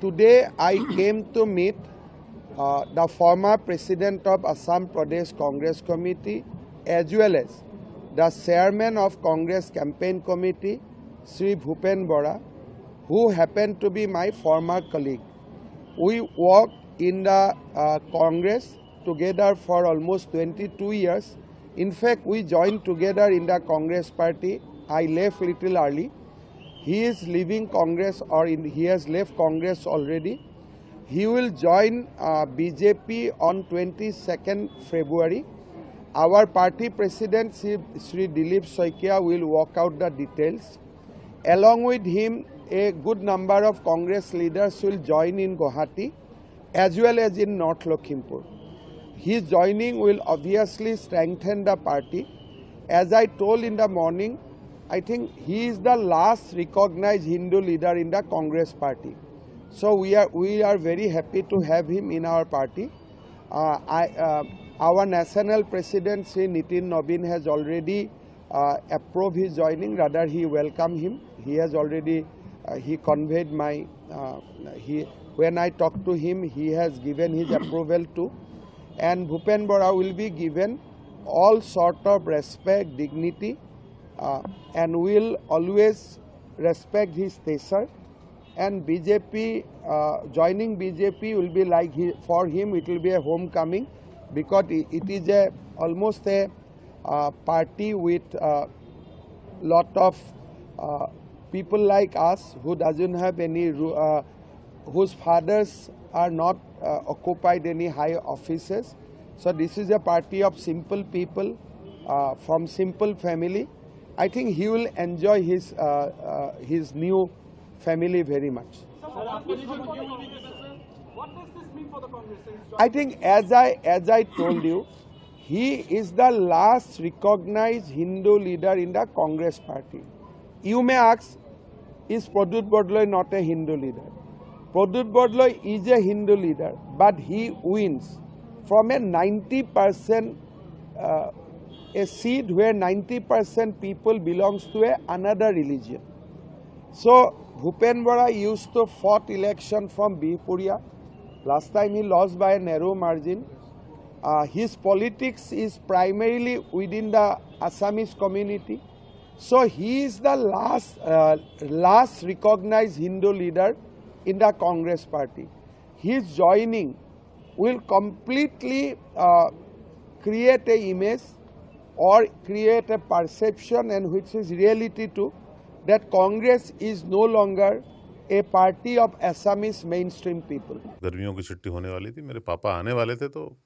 Today I came to meet the former president of Assam Pradesh Congress Committee as well as the chairman of Congress Campaign Committee, Sri Bhupen Bora, who happened to be my former colleague. We worked in the Congress together for almost 22 years. In fact, we joined together in the Congress party. I left little early. He is leaving Congress, or he has left Congress already. He will join BJP on 22nd February. Our party president, Sri Dilip Saikia, will work out the details. Along with him, a good number of Congress leaders will join in Guwahati as well as in North Lakhimpur. His joining will obviously strengthen the party. As I told in the morning, I think he is the last recognized Hindu leader in the Congress party. So we are very happy to have him in our party. Our national president, Sri Nitin Nabin, has already approved his joining. Rather, he welcomed him. He has already he conveyed my when I talked to him, he has given his approval too. And Bhupen Bora will be given all sort of respect, dignity, and will always respect his stature. And BJP, joining BJP will be like for him, it will be a homecoming, because it is almost a party with lot of people like us who doesn't have any, whose fathers are not occupied any high offices. So this is a party of simple people from simple family. I think he will enjoy his new family very much. So what does this mean for the Congress? I think as I told you, he is the last recognized Hindu leader in the Congress party. You may ask, is Pradut Bodloi not a Hindu leader? Pradut Bodloi is a Hindu leader, but he wins from a 90% a seat where 90% people belongs to another religion. So Bhupen Bora used to fought election from Bipuria. Last time he lost by a narrow margin. His politics is primarily within the Assamese community. So he is the last recognized Hindu leader in the Congress party. His joining will completely create an image or create a perception, and which is reality too, that Congress is no longer a party of Assamese mainstream people. गर्मियों की छुट्टी होने वाली थी, मेरे पापा आने वाले थे, तो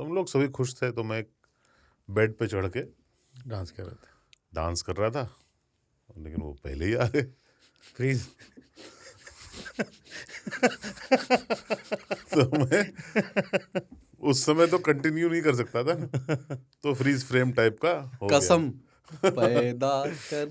हम लोग सभी खुश थे। तो मैं एक बेड पे चढ़ के डांस कर रहा था, लेकिन वो पहले ही आ गए। फ्रीज। तो मैं उस समय तो कंटिन्यू नहीं कर सकता था, तो फ्रीज फ्रेम टाइप का हो गया। कसम पैदा कर